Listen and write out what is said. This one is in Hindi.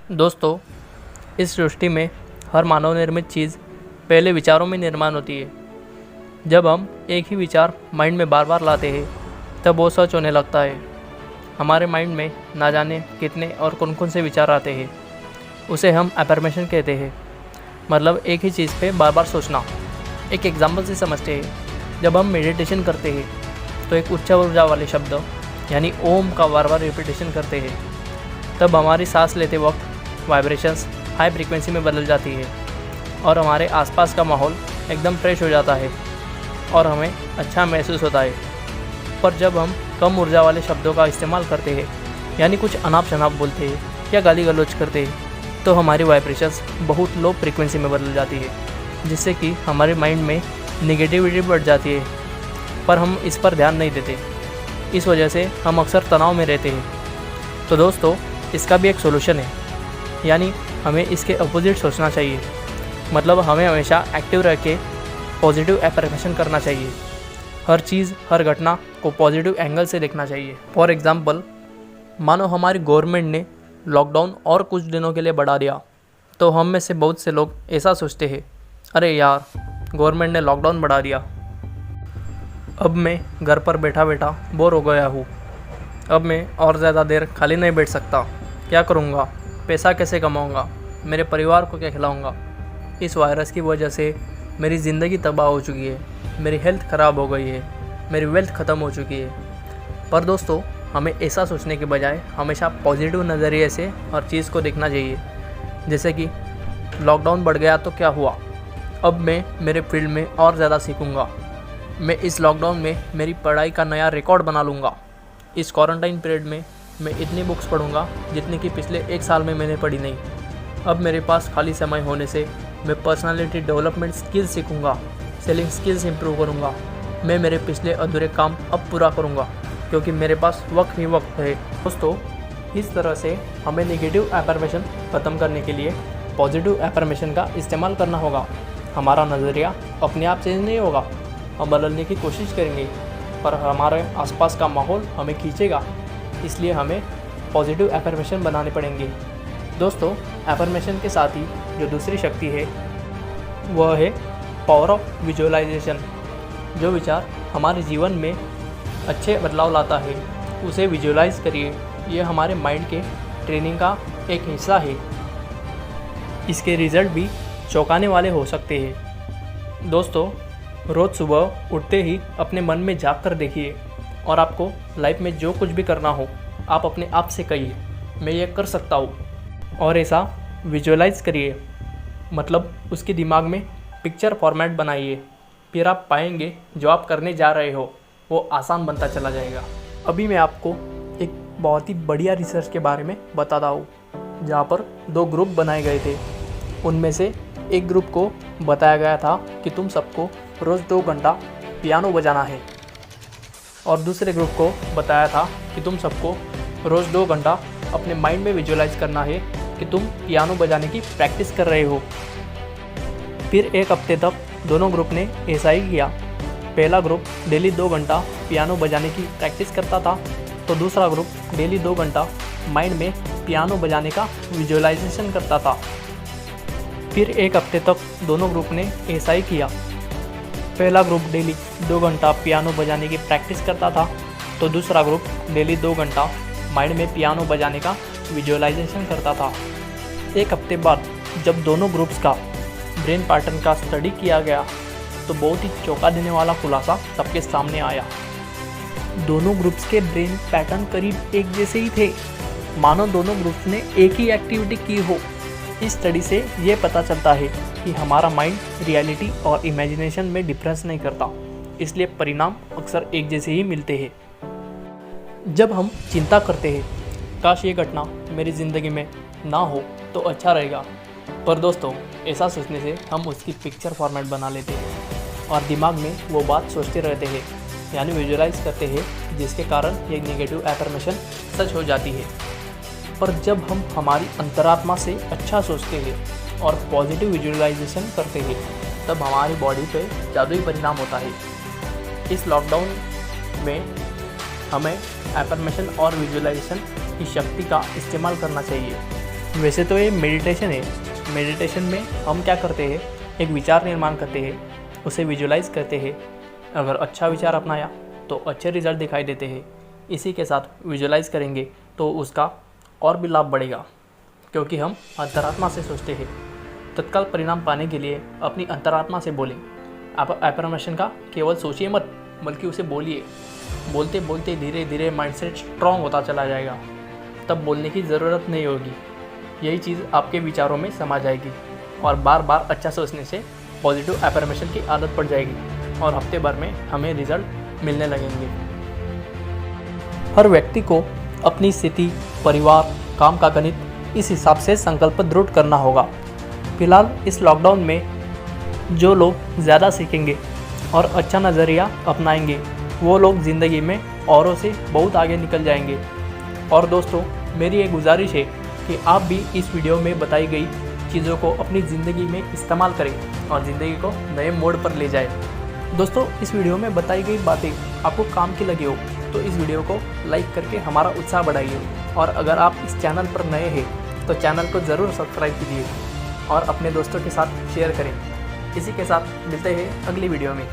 दोस्तों, इस सृष्टि में हर मानव निर्मित चीज़ पहले विचारों में निर्माण होती है। जब हम एक ही विचार माइंड में बार बार लाते हैं तब वो सच होने लगता है। हमारे माइंड में ना जाने कितने और कौन कौन से विचार आते हैं, उसे हम अफर्मेशन कहते हैं। मतलब एक ही चीज़ पे बार बार सोचना। एक एग्जाम्पल से समझते हैं, जब हम मेडिटेशन करते हैं तो एक उच्च ऊर्जा वाले शब्द यानी ओम का बार बार रिपीटेशन करते हैं, तब हमारी सांस लेते वक्त वाइब्रेशंस हाई फ्रीक्वेंसी में बदल जाती है और हमारे आसपास का माहौल एकदम फ्रेश हो जाता है और हमें अच्छा महसूस होता है। पर जब हम कम ऊर्जा वाले शब्दों का इस्तेमाल करते हैं यानी कुछ अनाप शनाप बोलते हैं या गाली गलौज करते हैं तो हमारी वाइब्रेशंस बहुत लो फ्रीक्वेंसी में बदल जाती है, जिससे कि हमारे माइंड में नेगेटिविटी बढ़ जाती है। पर हम इस पर ध्यान नहीं देते, इस वजह से हम अक्सर तनाव में रहते हैं। तो दोस्तों, इसका भी एक सोल्यूशन है, यानी हमें इसके अपोजिट सोचना चाहिए। मतलब हमें हमेशा एक्टिव रह के पॉजिटिव एफर्मेशन करना चाहिए। हर चीज़, हर घटना को पॉजिटिव एंगल से देखना चाहिए। फॉर एग्ज़ाम्पल, मानो हमारी गवर्नमेंट ने लॉकडाउन और कुछ दिनों के लिए बढ़ा दिया, तो हम में से बहुत से लोग ऐसा सोचते हैं, अरे यार, गवर्नमेंट ने लॉकडाउन बढ़ा दिया, अब मैं घर पर बैठा बैठा बोर हो गया हूँ, अब मैं और ज़्यादा देर खाली नहीं बैठ सकता, क्या करूँगा, पैसा कैसे कमाऊँगा, मेरे परिवार को क्या खिलाऊँगा। इस वायरस की वजह से मेरी ज़िंदगी तबाह हो चुकी है, मेरी हेल्थ ख़राब हो गई है, मेरी वेल्थ ख़त्म हो चुकी है। पर दोस्तों, हमें ऐसा सोचने के बजाय हमेशा पॉजिटिव नज़रिए से हर चीज़ को देखना चाहिए। जैसे कि लॉकडाउन बढ़ गया तो क्या हुआ, अब मैं मेरे फील्ड में और ज़्यादा सीखूँगा, मैं इस लॉकडाउन में मेरी पढ़ाई का नया रिकॉर्ड बना लूँगा। इस क्वारंटाइन पीरियड में मैं इतनी बुक्स पढ़ूँगा जितनी कि पिछले 1 साल में मैंने पढ़ी नहीं। अब मेरे पास खाली समय होने से मैं पर्सनालिटी डेवलपमेंट स्किल्स सीखूँगा, सेलिंग स्किल्स इंप्रूव करूँगा। मैं मेरे पिछले अधूरे काम अब पूरा करूँगा क्योंकि मेरे पास वक्त ही वक्त है। दोस्तों, इस तरह से हमें नेगेटिव एफर्मेशन ख़त्म करने के लिए पॉजिटिव एफर्मेशन का इस्तेमाल करना होगा। हमारा नज़रिया अपने आप चेंज नहीं होगा, हम बदलने की कोशिश करेंगे, पर हमारे आसपास का माहौल हमें खींचेगा। इसलिए हमें पॉजिटिव एफर्मेशन बनाने पड़ेंगे। दोस्तों, एफर्मेशन के साथ ही जो दूसरी शक्ति है वह है पावर ऑफ विजुअलाइजेशन। जो विचार हमारे जीवन में अच्छे बदलाव लाता है उसे विजुअलाइज करिए। यह हमारे माइंड के ट्रेनिंग का एक हिस्सा है। इसके रिज़ल्ट भी चौंकाने वाले हो सकते हैं। दोस्तों, रोज़ सुबह उठते ही अपने मन में झाँक कर देखिए और आपको लाइफ में जो कुछ भी करना हो आप अपने आप से कहिए, मैं ये कर सकता हूँ, और ऐसा विजुअलाइज करिए। मतलब उसके दिमाग में पिक्चर फॉर्मेट बनाइए, फिर आप पाएंगे जो आप करने जा रहे हो वो आसान बनता चला जाएगा। अभी मैं आपको एक बहुत ही बढ़िया रिसर्च के बारे में बताता हूँ, जहाँ पर 2 ग्रुप बनाए गए थे। उनमें से एक ग्रुप को बताया गया था कि तुम सबको रोज़ 2 घंटा पियानो बजाना है, और दूसरे ग्रुप को बताया था कि तुम सबको रोज़ 2 घंटा अपने माइंड में विजुअलाइज करना है कि तुम पियानो बजाने की प्रैक्टिस कर रहे हो। फिर 1 हफ्ते तक दोनों ग्रुप ने ऐसा ही किया। पहला ग्रुप डेली 2 घंटा पियानो बजाने की प्रैक्टिस करता था, तो दूसरा ग्रुप डेली 2 घंटा माइंड में पियानो बजाने का विजुअलाइजेशन करता था। फिर 1 हफ्ते तक दोनों ग्रुप ने ऐसा ही किया। पहला ग्रुप डेली 2 घंटा पियानो बजाने की प्रैक्टिस करता था, तो दूसरा ग्रुप डेली 2 घंटा माइंड में पियानो बजाने का विजुअलाइजेशन करता था। 1 हफ्ते बाद जब दोनों ग्रुप्स का ब्रेन पैटर्न का स्टडी किया गया तो बहुत ही चौंका देने वाला खुलासा सबके सामने आया। दोनों ग्रुप्स के ब्रेन पैटर्न करीब एक जैसे ही थे, मानो दोनों ग्रुप्स ने एक ही एक्टिविटी की हो। इस स्टडी से ये पता चलता है कि हमारा माइंड रियलिटी और इमेजिनेशन में डिफरेंस नहीं करता, इसलिए परिणाम अक्सर एक जैसे ही मिलते हैं। जब हम चिंता करते हैं काश ये घटना मेरी ज़िंदगी में ना हो तो अच्छा रहेगा, पर दोस्तों ऐसा सोचने से हम उसकी पिक्चर फॉर्मेट बना लेते हैं और दिमाग में वो बात सोचते रहते हैं, यानी विजुअलाइज करते हैं, जिसके कारण ये नेगेटिव एफर्मेशन सच हो जाती है। पर जब हम हमारी अंतरात्मा से अच्छा सोचते हैं और पॉजिटिव विजुअलाइजेशन करते हैं तब हमारी बॉडी पे जादुई परिणाम होता है। इस लॉकडाउन में हमें एफर्मेशन और विजुअलाइजेशन की शक्ति का इस्तेमाल करना चाहिए। वैसे तो ये मेडिटेशन है। मेडिटेशन में हम क्या करते हैं, एक विचार निर्माण करते हैं, उसे विजुलाइज करते हैं। अगर अच्छा विचार अपनाया तो अच्छे रिजल्ट दिखाई देते हैं। इसी के साथ विजुलाइज करेंगे तो उसका और भी लाभ बढ़ेगा, क्योंकि हम अंतरात्मा से सोचते हैं। तत्काल परिणाम पाने के लिए अपनी अंतरात्मा से बोलें। आप अफर्मेशन का केवल सोचिए मत, बल्कि उसे बोलिए। बोलते बोलते धीरे धीरे माइंडसेट स्ट्रॉन्ग होता चला जाएगा। तब बोलने की ज़रूरत नहीं होगी। यही चीज़ आपके विचारों में समा जाएगी और बार बार अच्छा सोचने से पॉजिटिव अफर्मेशन की आदत पड़ जाएगी और हफ्ते भर में हमें रिजल्ट मिलने लगेंगे। हर व्यक्ति को अपनी स्थिति, परिवार, काम का गणित इस हिसाब से संकल्प दृढ़ करना होगा। फिलहाल इस लॉकडाउन में जो लोग ज़्यादा सीखेंगे और अच्छा नज़रिया अपनाएंगे, वो लोग ज़िंदगी में औरों से बहुत आगे निकल जाएंगे। और दोस्तों, मेरी एक गुजारिश है कि आप भी इस वीडियो में बताई गई चीज़ों को अपनी ज़िंदगी में इस्तेमाल करें और ज़िंदगी को नए मोड़ पर ले जाएं। दोस्तों, इस वीडियो में बताई गई बातें आपको काम की लगी हो तो इस वीडियो को लाइक करके हमारा उत्साह बढ़ाइए। और अगर आप इस चैनल पर नए हैं तो चैनल को ज़रूर सब्सक्राइब कीजिए और अपने दोस्तों के साथ शेयर करें। इसी के साथ मिलते हैं अगली वीडियो में।